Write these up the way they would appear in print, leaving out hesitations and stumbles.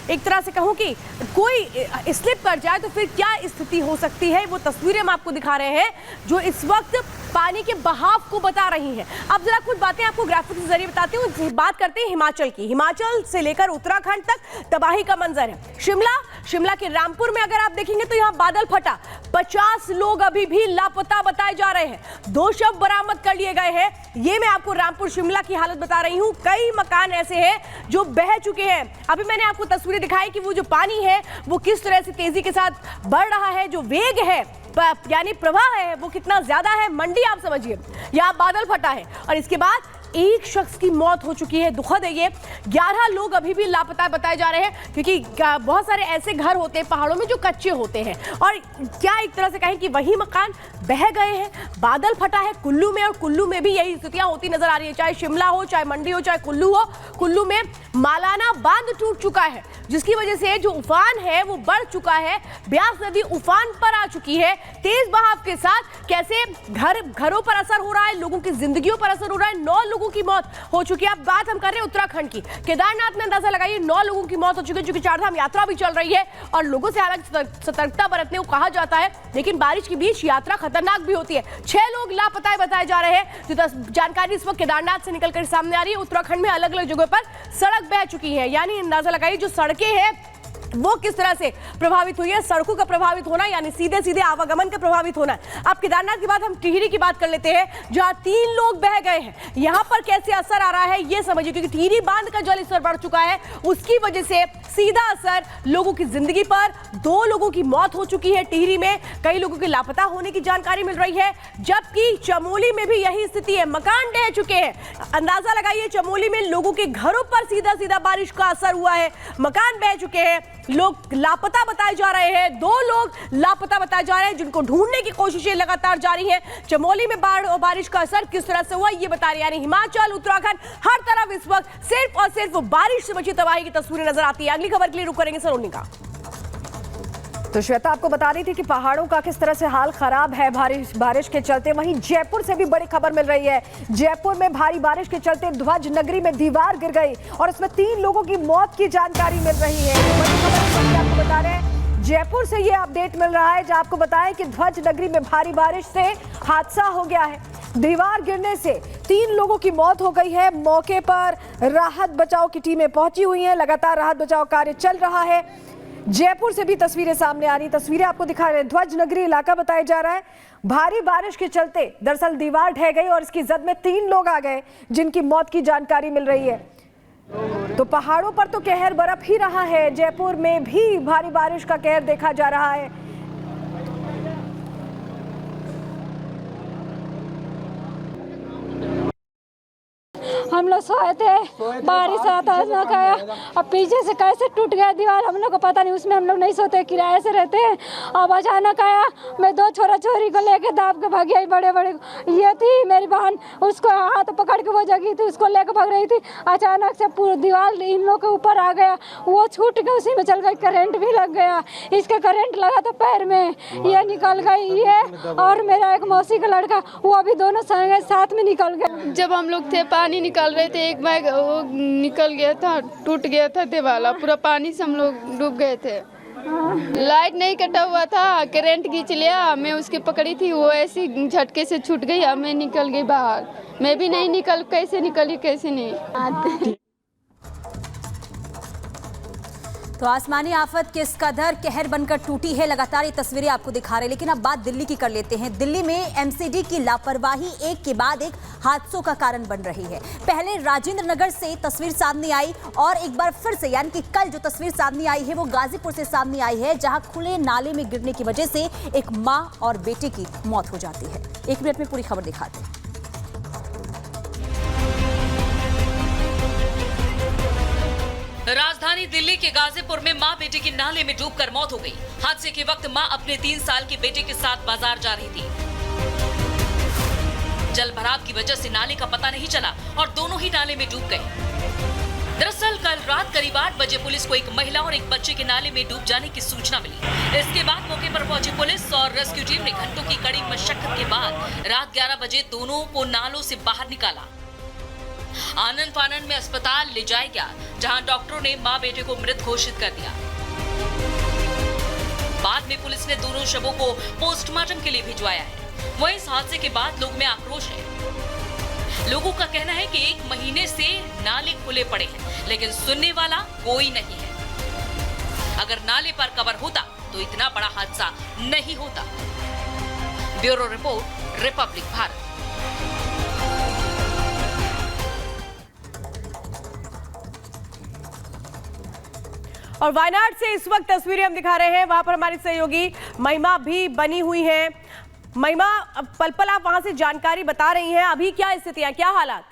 एक तरह से कहूं कि कोई स्लिप कर जाए तो फिर क्या स्थिति हो सकती है, वो तस्वीरें हम आपको दिखा रहे हैं जो इस वक्त पानी के बहाव को बता रही हैं। अब जरा कुछ बातें आपको ग्राफिक्स के जरिए बताती हूँ। बात करते हैं हिमाचल की। हिमाचल से लेकर उत्तराखंड तक तबाही का मंजर है। शिमला के रामपुर में अगर आप देखेंगे तो यहाँ बादल फटा, 50 लोग अभी भी लापता बताए जा रहे हैं। 2 शव बरामद कर लिए गए हैं। ये मैं आपको रामपुर शिमला की हालत बता रही हूँ। कई मकान ऐसे हैं जो बह चुके हैं। अभी मैंने आपको तस्वीरें दिखाई कि वो जो पानी है वो किस तरह से तेजी के साथ बढ़ रहा है, जो वेग है यानी प्रवाह है वो कितना ज्यादा है। मंडी आप समझिए, यहाँ बादल फटा है और इसके बाद एक शख्स की मौत हो चुकी है। दुखद है ये। 11 लोग अभी भी लापता बताए जा रहे हैं क्योंकि बहुत सारे ऐसे घर होते हैं पहाड़ों में जो कच्चे होते हैं और क्या एक तरह से कहें कि वही मकान बह गए हैं। बादल फटा है कुल्लू में और कुल्लू में भी यही स्थितियां होती नजर आ रही है, चाहे शिमला हो, चाहे मंडी हो, चाहे कुल्लू हो। कुल्लू में मालाना बांध टूट चुका है जिसकी वजह से जो उफान है वो बढ़ चुका है। ब्यास नदी उफान पर आ चुकी है। तेज बहाव के साथ कैसे घरों पर असर हो रहा है, लोगों की जिंदगियों पर असर हो रहा है। 9 लोगों की मौत हो चुकी है। अब बात हम कर रहे हैं उत्तराखंड की। केदारनाथ में अंदाजा लगाइए 9 लोगों की मौत हो चुकी है, क्योंकि चारधाम यात्रा भी चल रही है और लोगों से हालांकि सतर्कता बरतने को कहा जाता है, लेकिन बारिश के बीच यात्रा खतरनाक भी होती है। 6 लोग लापता बताए जा रहे हैं। जो जानकारी इस वक्त केदारनाथ से निकलकर सामने आ रही है। उत्तराखंड में अलग अलग जगहों पर सड़क बह चुकी है, यानी अंदाजा लगाइए जो सड़कें हैं वो किस तरह से प्रभावित हुई है। सड़कों का प्रभावित होना यानी सीधे सीधे आवागमन का प्रभावित होना। अब केदारनाथ के बाद हम टिहरी की बात कर लेते हैं, जहां 3 लोग बह गए हैं। यहां पर कैसे असर आ रहा है ये समझिए, क्योंकि टिहरी बांध का जल स्तर बढ़ चुका है, उसकी वजह से सीधा असर लोगों की जिंदगी पर। 2 लोगों की मौत हो चुकी है टिहरी में, कई लोगों के लापता होने की जानकारी मिल रही है। जबकि चमोली में भी यही स्थिति है, मकान ढह चुके हैं। अंदाजा लगाइए चमोली में लोगों के घरों पर सीधा सीधा बारिश का असर हुआ है, मकान बह चुके हैं, लोग लापता बताए जा रहे हैं। 2 लोग लापता बताए जा रहे हैं जिनको ढूंढने की कोशिशें लगातार जारी है। चमोली में बाढ़ और बारिश का असर किस तरह से हुआ ये बता रहे हैं, यानी हिमाचल, उत्तराखंड, हर तरफ इस वक्त सिर्फ और सिर्फ बारिश से बची तबाही की तस्वीरें नजर आती है। अगली खबर के लिए रुक करेंगे सलोनी का। तो श्वेता आपको बता रही थी कि पहाड़ों का किस तरह से हाल खराब है बारिश के चलते। वहीं जयपुर से भी बड़ी खबर मिल रही है। जयपुर में भारी बारिश के चलते ध्वज नगरी में दीवार गिर गई और इसमें 3 लोगों की मौत की जानकारी मिल रही है। बड़ी खबर आपको बता रहे हैं, जयपुर से ये अपडेट मिल रहा है जहां आपको बताएं कि ध्वज नगरी में भारी बारिश से हादसा हो गया है। दीवार गिरने से 3 लोगों की मौत हो गई है। मौके पर राहत बचाव की टीमें पहुंची हुई हैं, लगातार राहत बचाव कार्य चल रहा है। जयपुर से भी तस्वीरें सामने आ रही, तस्वीरें आपको दिखा रहे हैं। ध्वज नगरी इलाका बताया जा रहा है। भारी बारिश के चलते दरअसल दीवार ढह गई और इसकी जद में 3 लोग आ गए जिनकी मौत की जानकारी मिल रही है। तो पहाड़ों पर तो कहर बरप ही रहा है, जयपुर में भी भारी बारिश का कहर देखा जा रहा है। हम लोग सोए थे, बारिश आता गया और पीछे से कैसे टूट गया दीवार, हम लोग को पता नहीं। उसमें हम लोग नहीं सोते, किराए से रहते हैं। अब अचानक आया, मैं 2 छोरा छोरी को लेके दाब के भाग आई। बड़े बड़े ये थी मेरी बहन, उसको हाथ पकड़ के वो जगी थी, उसको लेके भाग रही थी। अचानक से पूरी दीवार इन लोग के ऊपर आ गया, वो छूट के उसी में चल गई। करंट भी लग गया, इसका करंट लगा तो पैर में ये निकल गई ये, और मेरा एक मौसी का लड़का वो अभी दोनों साथ में निकल गए। जब हम लोग थे पानी निकल रहे थे, एक बैग वो निकल गया था, टूट गया था दीवार, पूरा पानी से हम लोग डूब गए थे। लाइट नहीं कटा हुआ था, करंट खींच लिया, मैं उसकी पकड़ी थी, वो ऐसी झटके से छूट गई, मैं निकल गई बाहर। मैं भी नहीं निकल, कैसे निकली कैसे नहीं। तो आसमानी आफत किस कदर कहर बनकर टूटी है, लगातार ये तस्वीरें आपको दिखा रहे हैं। लेकिन अब बात दिल्ली की कर लेते हैं। दिल्ली में एमसीडी की लापरवाही एक के बाद एक हादसों का कारण बन रही है। पहले राजेंद्र नगर से तस्वीर सामने आई और एक बार फिर से यानी कि कल जो तस्वीर सामने आई है वो गाजीपुर से सामने आई है, जहां खुले नाले में गिरने की वजह से एक मां और बेटे की मौत हो जाती है। 1 मिनट में पूरी खबर दिखाते हैं। राजधानी दिल्ली के गाजीपुर में मां बेटे की नाले में डूबकर मौत हो गई। हादसे के वक्त मां अपने 3 साल के बेटे के साथ बाजार जा रही थी। जल भराव की वजह से नाले का पता नहीं चला और दोनों ही नाले में डूब गए। दरअसल कल रात करीब 8 बजे पुलिस को एक महिला और एक बच्चे के नाले में डूब जाने की सूचना मिली। इसके बाद मौके पर पहुंची पुलिस और रेस्क्यू टीम ने घंटों की कड़ी मशक्कत के बाद रात 11 बजे दोनों को नालों से बाहर निकाला। आनन फानन में अस्पताल ले जाया गया, जहां डॉक्टरों ने मां बेटे को मृत घोषित कर दिया। बाद में पुलिस ने दोनों शवों को पोस्टमार्टम के लिए भिजवाया है। वहीं इस हादसे के बाद लोगों में आक्रोश है। लोगों का कहना है कि 1 महीने से नाले खुले पड़े हैं, लेकिन सुनने वाला कोई नहीं है। अगर नाले पर कवर होता तो इतना बड़ा हादसा नहीं होता। Bureau report, Republic Bharat. और वायनाड से इस वक्त तस्वीरें हम दिखा रहे हैं, वहां पर हमारी सहयोगी महिमा भी बनी हुई है। महिमा, पल पल आप वहां से जानकारी बता रही हैं, अभी क्या स्थितियां, क्या हालात?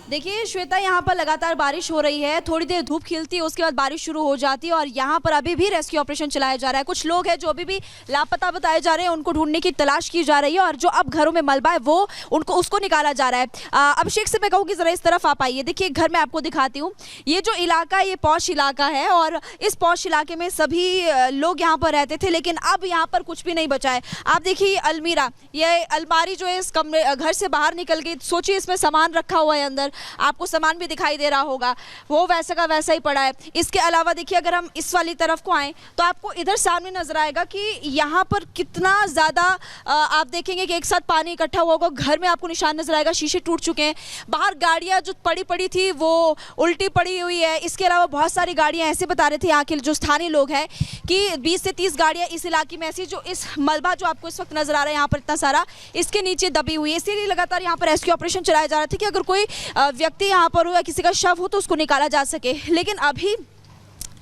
देखिए श्वेता, यहाँ पर लगातार बारिश हो रही है। थोड़ी देर धूप खिलती है, उसके बाद बारिश शुरू हो जाती है और यहाँ पर अभी भी रेस्क्यू ऑपरेशन चलाया जा रहा है। कुछ लोग हैं जो अभी भी लापता बताए जा रहे हैं, उनको ढूंढने की तलाश की जा रही है और जो अब घरों में मलबा है वो उसको निकाला जा रहा है। अभिषेक से मैं कहूँ कि जरा इस तरफ आप आइए। देखिए घर मैं आपको दिखाती हूँ। ये जो इलाका है ये पॉश इलाका है और इस पॉश इलाके में सभी लोग यहाँ पर रहते थे, लेकिन अब यहाँ पर कुछ भी नहीं बचा है। आप देखिए अलमीरा, ये अलमारी जो है इस कमरे घर से बाहर निकल गई। सोचिए इसमें सामान रखा हुआ है, अंदर आपको सामान भी दिखाई दे रहा होगा, वो वैसा का वैसा ही पड़ा है। इसके अलावा देखिए अगर हम इस वाली तरफ को आएँ तो आपको इधर सामने नजर आएगा कि यहाँ पर कितना ज़्यादा आप देखेंगे कि एक साथ पानी इकट्ठा हुआ होगा। घर में आपको निशान नजर आएगा, शीशे टूट चुके हैं। बाहर गाड़ियाँ जो पड़ी थी वो उल्टी पड़ी हुई है। इसके अलावा बहुत सारी गाड़ियाँ ऐसे बता रहे थे यहाँ के जो स्थानीय लोग हैं कि 20 से 30 गाड़ियाँ इस इलाके में ऐसी जो इस मलबा जो आपको इस वक्त नजर आ रहा है यहाँ पर इतना सारा, इसके नीचे दबी हुई है। इसीलिए लगातार यहाँ पर रेस्क्यू ऑपरेशन चलाया जा रहा था कि अगर कोई व्यक्ति यहाँ पर हो या किसी का शव हो तो उसको निकाला जा सके। लेकिन अभी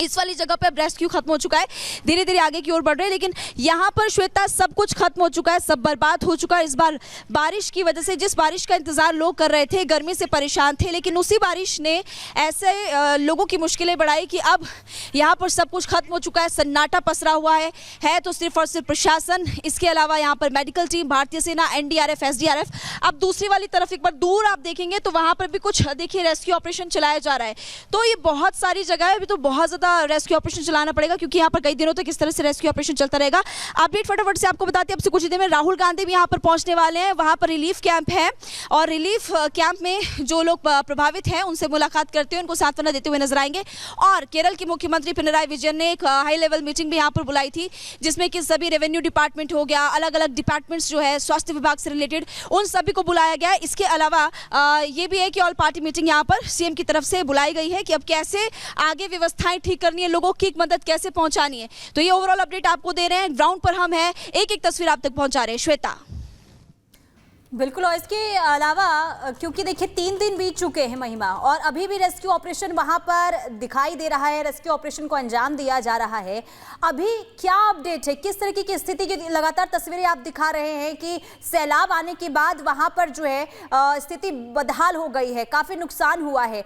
इस वाली जगह पे अब रेस्क्यू खत्म हो चुका है, धीरे धीरे आगे की ओर बढ़ रहे हैं। लेकिन यहाँ पर श्वेता सब कुछ खत्म हो चुका है, सब बर्बाद हो चुका है। इस बार बारिश की वजह से, जिस बारिश का इंतजार लोग कर रहे थे, गर्मी से परेशान थे, लेकिन उसी बारिश ने ऐसे लोगों की मुश्किलें बढ़ाई कि अब यहाँ पर सब कुछ खत्म हो चुका है। सन्नाटा पसरा हुआ है तो सिर्फ और सिर्फ प्रशासन, इसके अलावा यहाँ पर मेडिकल टीम, भारतीय सेना, NDRF, SDRF। अब दूसरी वाली तरफ एक बार दूर आप देखेंगे तो वहाँ पर भी कुछ देखिए रेस्क्यू ऑपरेशन चलाया जा रहा है। तो ये बहुत सारी जगह है, अभी तो बहुत ज़्यादा रेस्क्यू ऑपरेशन चलाना पड़ेगा क्योंकि यहाँ पर कई दिनों तक इस तरह से रेस्क्यू ऑपरेशन चलता रहेगा। अपडेट फटाफट से आपको बताते हैं, अब से कुछ ही देर में राहुल गांधी भी यहाँ पर पहुंचने वाले हैं। वहाँ पर रिलीफ कैंप है और रिलीफ कैंप में जो लोग प्रभावित हैं उनसे मुलाकात करते हुए उनको सांत्वना देते हुए नजर आएंगे। और केरल के मुख्यमंत्री पिनराई विजयन ने एक हाई लेवल मीटिंग भी यहाँ पर बुलाई थी, जिसमें कि सभी रेवेन्यू डिपार्टमेंट हो गया, अलग अलग डिपार्टमेंट्स जो है स्वास्थ्य विभाग से रिलेटेड, उन सभी को बुलाया गया है। इसके अलावा ये भी है कि ऑल पार्टी मीटिंग यहाँ पर CM की तरफ से बुलाई गई है कि अब कैसे आगे व्यवस्थाएं ठीक करनी है, लोगों की मदद कैसे पहुंचानी है। तो ये ओवरऑल अपडेट आपको दे रहे हैं, ग्राउंड पर हम हैं, एक एक तस्वीर आप तक पहुंचा रहे हैं। श्वेता, बिल्कुल। और इसके अलावा क्योंकि देखिए 3 दिन बीत चुके हैं महिमा, और अभी भी रेस्क्यू ऑपरेशन वहां पर दिखाई दे रहा है, रेस्क्यू ऑपरेशन को अंजाम दिया जा रहा है। अभी क्या अपडेट है, किस तरीके की स्थिति की लगातार तस्वीरें आप दिखा रहे हैं कि सैलाब आने के बाद वहां पर जो है स्थिति बदहाल हो गई है, काफी नुकसान हुआ है।